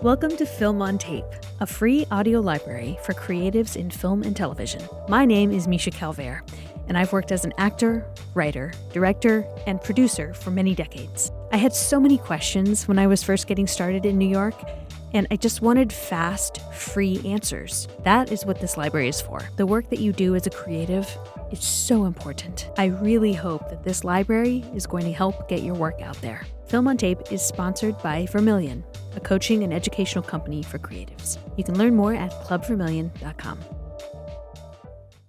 Welcome to Film on Tape, a free audio library for creatives in film and television. My name is Misha Calvert, and I've worked as an actor, writer, director, and producer for many decades. I had so many questions when I was first getting started in New York, and I just wanted fast, free answers. That is what this library is for. The work that you do as a creative is so important. I really hope that this library is going to help get your work out there. Film on Tape is sponsored by Vermilion, a coaching and educational company for creatives. You can learn more at clubvermilion.com.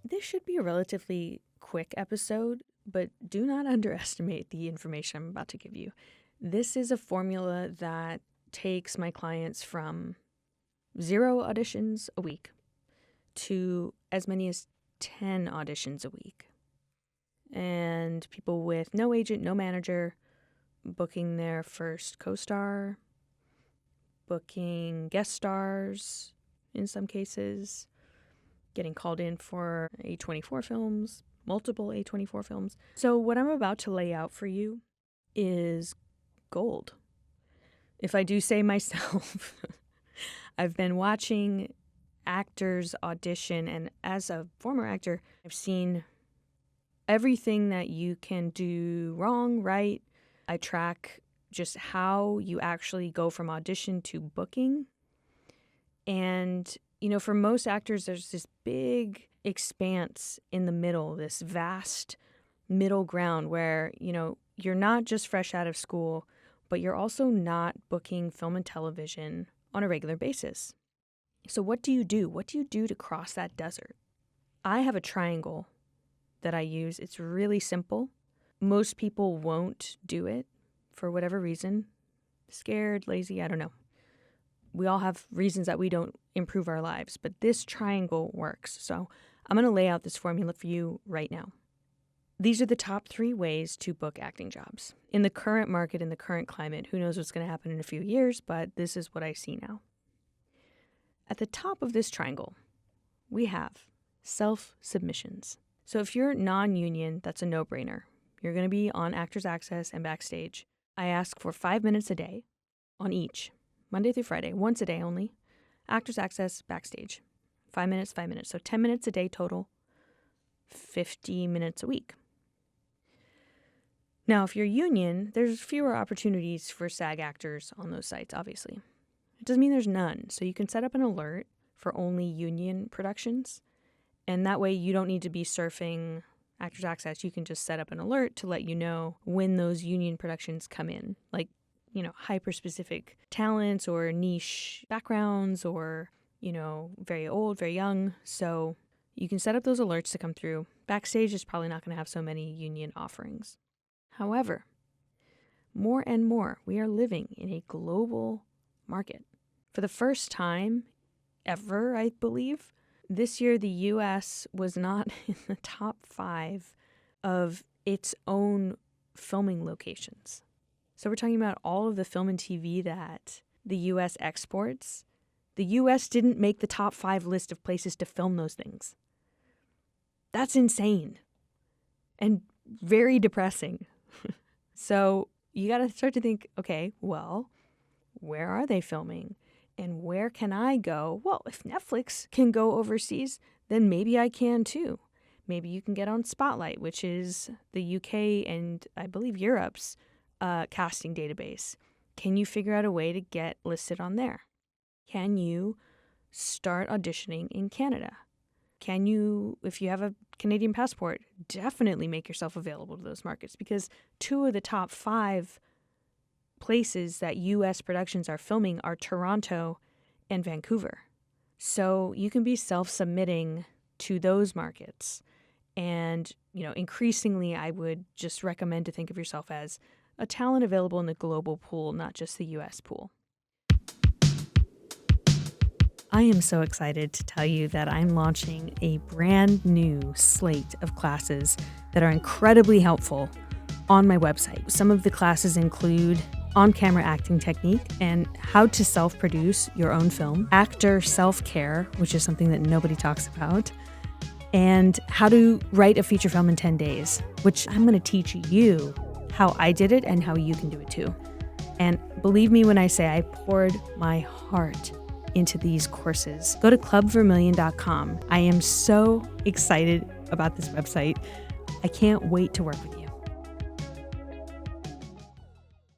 This should be a relatively quick episode, but do not underestimate the information I'm about to give you. This is a formula that takes my clients from 0 auditions a week to as many as 10 auditions a week. And people with no agent, no manager, booking their first co-star, booking guest stars in some cases, getting called in for A24 films, multiple A24 films. So what I'm about to lay out for you is gold. If I do say myself, I've been watching actors audition, and as a former actor, I've seen everything that you can do wrong, right. I track just how you actually go from audition to booking. And, for most actors, there's this big expanse in the middle, this vast middle ground where, you're not just fresh out of school, but you're also not booking film and television on a regular basis. So what do you do? What do you do to cross that desert? I have a triangle that I use. It's really simple. Most people won't do it for whatever reason. Scared, lazy, I don't know. We all have reasons that we don't improve our lives, but this triangle works. So I'm going to lay out this formula for you right now. These are the top 3 ways to book acting jobs. In the current market, in the current climate, who knows what's going to happen in a few years, but this is what I see now. At the top of this triangle, we have self-submissions. So if you're non-union, that's a no-brainer. You're going to be on Actors Access and Backstage. I ask for 5 minutes a day on each, Monday through Friday, once a day only. Actors Access, Backstage. 5 minutes, 5 minutes. So 10 minutes a day total, 50 minutes a week. Now, if you're union, there's fewer opportunities for SAG actors on those sites, obviously. It doesn't mean there's none. So you can set up an alert for only union productions. And that way you don't need to be surfing Actors Access. You can just set up an alert to let you know when those union productions come in. Like, hyper-specific talents or niche backgrounds or, very old, very young. So you can set up those alerts to come through. Backstage is probably not going to have so many union offerings. However, more and more, we are living in a global market. For the first time ever, I believe, this year the U.S. was not in the top 5 of its own filming locations. So we're talking about all of the film and TV that the U.S. exports. The U.S. didn't make the top 5 list of places to film those things. That's insane and very depressing. So you got to start to think, okay, well, where are they filming? And where can I go? Well, if Netflix can go overseas, then maybe I can too. Maybe you can get on Spotlight, which is the UK and I believe Europe's casting database. Can you figure out a way to get listed on there? Can you start auditioning in Canada? Can you, if you have a Canadian passport, definitely make yourself available to those markets, because 2 of the top 5 places that U.S. productions are filming are Toronto and Vancouver. So you can be self-submitting to those markets. And, increasingly, I would just recommend to think of yourself as a talent available in the global pool, not just the U.S. pool. I am so excited to tell you that I'm launching a brand new slate of classes that are incredibly helpful on my website. Some of the classes include on-camera acting technique and how to self-produce your own film, actor self-care, which is something that nobody talks about, and how to write a feature film in 10 days, which I'm going to teach you how I did it and how you can do it too. And believe me when I say I poured my heart into these courses. Go to clubvermillion.com. I am so excited about this website. I can't wait to work with you.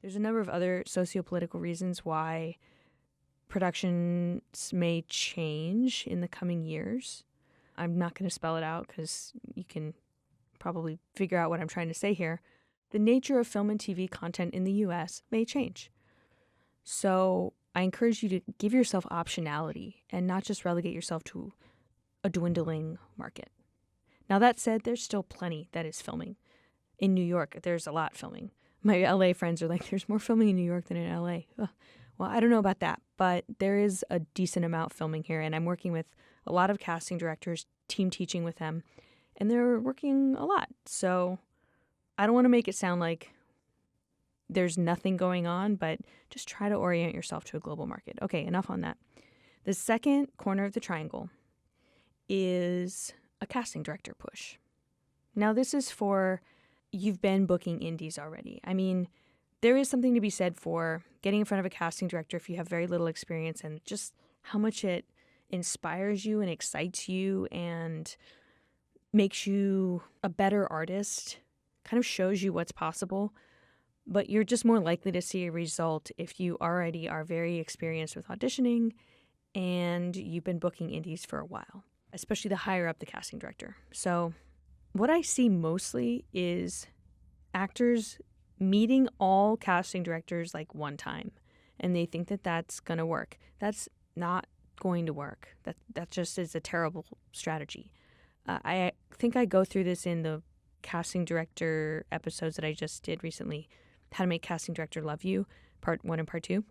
There's a number of other sociopolitical reasons why productions may change in the coming years. I'm not going to spell it out because you can probably figure out what I'm trying to say here. The nature of film and TV content in the US may change. So I encourage you to give yourself optionality and not just relegate yourself to a dwindling market. Now, that said, there's still plenty that is filming. In New York, there's a lot filming. My LA friends are like, there's more filming in New York than in LA. Ugh. Well, I don't know about that, but there is a decent amount filming here, and I'm working with a lot of casting directors, team teaching with them, and they're working a lot. So I don't want to make it sound like there's nothing going on, but just try to orient yourself to a global market. Okay, enough on that. The second corner of the triangle is a casting director push. Now, this is for you've been booking indies already. I mean, there is something to be said for getting in front of a casting director if you have very little experience and just how much it inspires you and excites you and makes you a better artist, kind of shows you what's possible. But you're just more likely to see a result if you already are very experienced with auditioning and you've been booking indies for a while, especially the higher up the casting director. So what I see mostly is actors meeting all casting directors like one time, and they think that that's going to work. That's not going to work. That just is a terrible strategy. I think I go through this in the casting director episodes that I just did recently, How to Make Casting Director Love You, part 1 and part 2.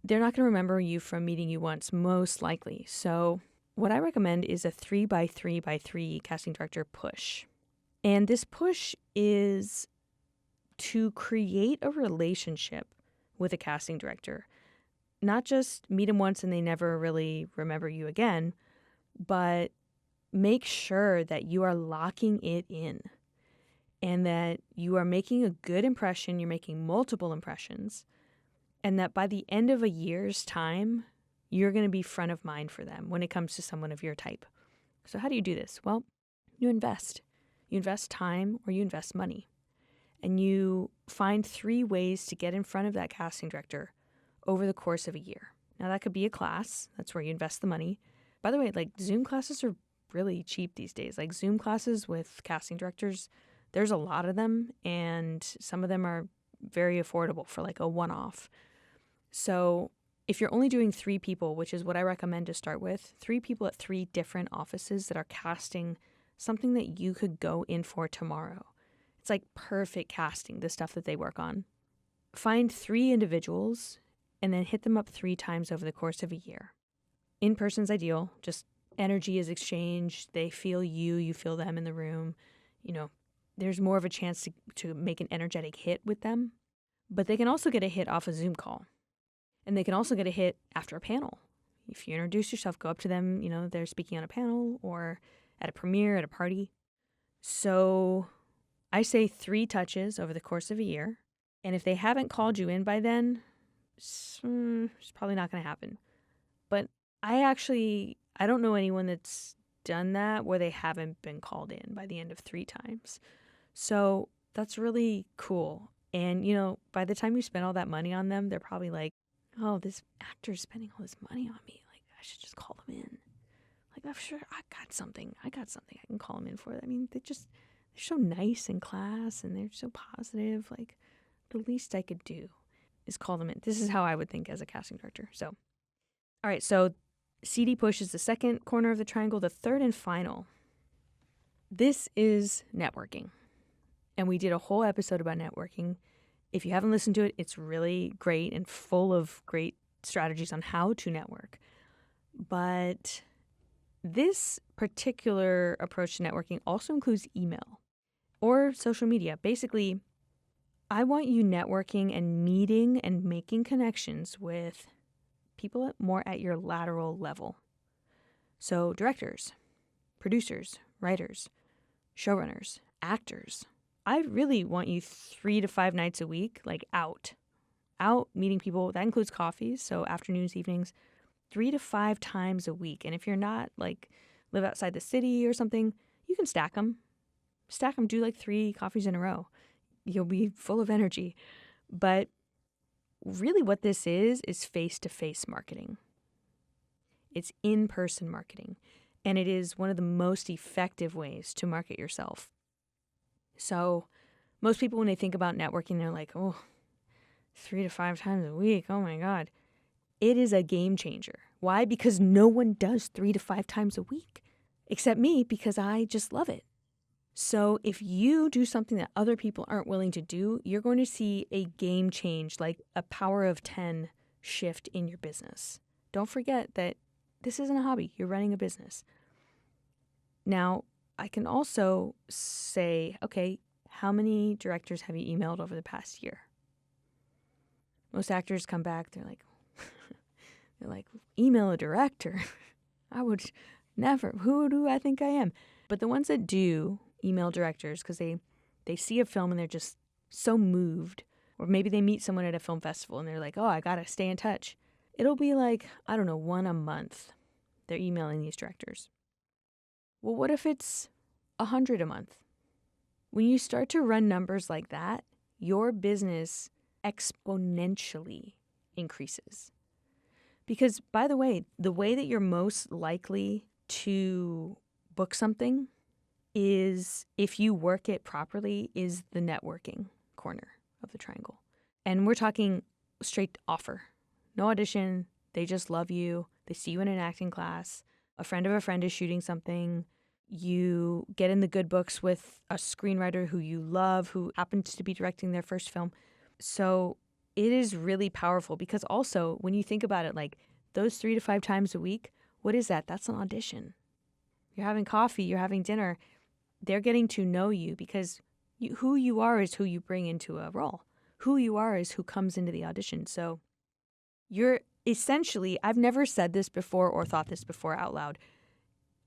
They're not going to remember you from meeting you once, most likely. So what I recommend is a 3x3x3 casting director push. And this push is to create a relationship with a casting director. Not just meet them once and they never really remember you again, but make sure that you are locking it in and that you are making a good impression, you're making multiple impressions, and that by the end of a year's time, you're going to be front of mind for them when it comes to someone of your type. So how do you do this? Well, you invest. You invest time or you invest money. And you find 3 ways to get in front of that casting director over the course of a year. Now, that could be a class. That's where you invest the money. By the way, like Zoom classes are really cheap these days. Like Zoom classes with casting directors, there's a lot of them, and some of them are very affordable for like a one-off. So if you're only doing 3 people, which is what I recommend to start with, 3 people at 3 different offices that are casting something that you could go in for tomorrow. It's like perfect casting, the stuff that they work on. Find 3 individuals and then hit them up 3 times over the course of a year. In person's ideal, just energy is exchanged. They feel you, you feel them in the room. You know, there's more of a chance to make an energetic hit with them. But they can also get a hit off a Zoom call. And they can also get a hit after a panel. If you introduce yourself, go up to them, you know, they're speaking on a panel or at a premiere, at a party. So I say 3 touches over the course of a year. And if they haven't called you in by then, it's probably not going to happen. But I don't know anyone that's done that where they haven't been called in by the end of 3 times. So that's really cool. And, you know, by the time you spend all that money on them, they're probably like, oh, this actor's spending all this money on me. Like, I should just call them in. Like, I'm sure I got something I can call them in for. I mean, they're so nice in class and they're so positive. Like, the least I could do is call them in. This is how I would think as a casting director. So, all right, so CD push is the second corner of the triangle. The third and final, this is networking. And we did a whole episode about networking. If you haven't listened to it, it's really great and full of great strategies on how to network. But this particular approach to networking also includes email or social media. Basically, I want you networking and meeting and making connections with people more at your lateral level. So directors, producers, writers, showrunners, actors. I really want you 3 to 5 nights a week, like out out meeting people. That includes coffees, so afternoons, evenings, 3 to 5 times a week. And if you're not like live outside the city or something, you can stack them. Do like 3 coffees in a row. You'll be full of energy. But really what this is face-to-face marketing. It's in-person marketing. And it is one of the most effective ways to market yourself. So most people, when they think about networking, they're like, oh, 3 to 5 times a week. Oh my God. It is a game changer. Why? Because no one does 3 to 5 times a week, except me, because I just love it. So if you do something that other people aren't willing to do, you're going to see a game change, like a power of 10 shift in your business. Don't forget that this isn't a hobby. You're running a business. Now, I can also say, okay, how many directors have you emailed over the past year? Most actors come back, they're like, email a director. I would never. Who do I think I am? But the ones that do email directors, because they see a film and they're just so moved, or maybe they meet someone at a film festival and they're like, oh, I got to stay in touch. It'll be like, I don't know, 1 a month. They're emailing these directors. Well, what if it's 100 a month? When you start to run numbers like that, your business exponentially increases. Because, by the way that you're most likely to book something is, if you work it properly, is the networking corner of the triangle. And we're talking straight offer. No audition. They just love you. They see you in an acting class. A friend of a friend is shooting something. You get in the good books with a screenwriter who you love, who happens to be directing their first film. So it is really powerful, because also when you think about it, like those 3 to 5 times a week, what is that? That's an audition. You're having coffee, you're having dinner. They're getting to know you, because who you are is who you bring into a role. Who you are is who comes into the audition. So you're essentially, I've never said this before or thought this before out loud,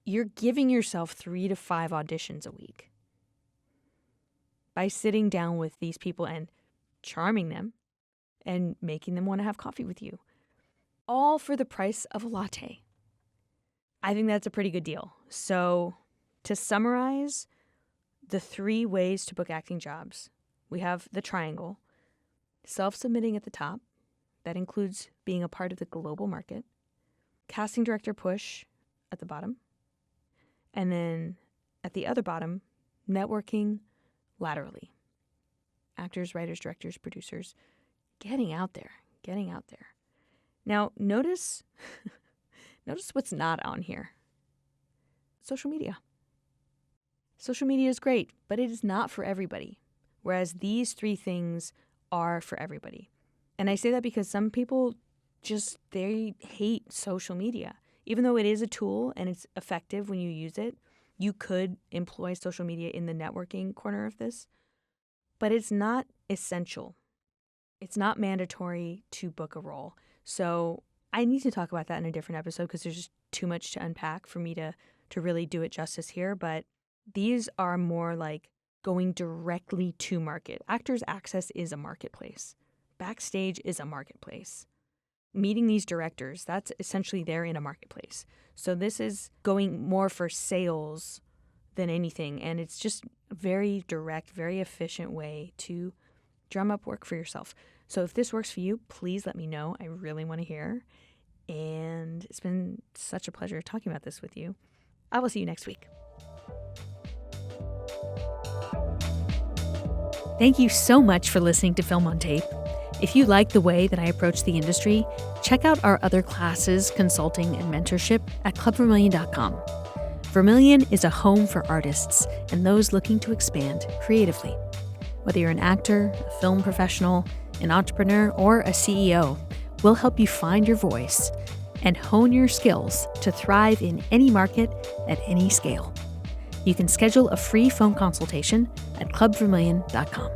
you're giving yourself 3 to 5 auditions a week by sitting down with these people and charming them and making them want to have coffee with you, all for the price of a latte. I think that's a pretty good deal. So to summarize the 3 ways to book acting jobs, we have the triangle, self-submitting at the top. That includes being a part of the global market, casting director push at the bottom, and then at the other bottom, networking laterally. Actors, writers, directors, producers, getting out there. Now, notice what's not on here. Social media. Social media is great, but it is not for everybody, whereas these 3 things are for everybody. And I say that because some people they hate social media. Even though it is a tool and it's effective when you use it, you could employ social media in the networking corner of this, but it's not essential. It's not mandatory to book a role. So I need to talk about that in a different episode, because there's just too much to unpack for me to really do it justice here. But these are more like going directly to market. Actors Access is a marketplace. Backstage is a marketplace. Meeting these directors, that's essentially they're in a marketplace. So this is going more for sales than anything. And it's just a very direct, very efficient way to drum up work for yourself. So if this works for you, please let me know. I really want to hear. And it's been such a pleasure talking about this with you. I will see you next week. Thank you so much for listening to Film on Tape. If you like the way that I approach the industry, check out our other classes, consulting, and mentorship at clubvermilion.com. Vermilion is a home for artists and those looking to expand creatively. Whether you're an actor, a film professional, an entrepreneur, or a CEO, we'll help you find your voice and hone your skills to thrive in any market at any scale. You can schedule a free phone consultation at clubvermilion.com.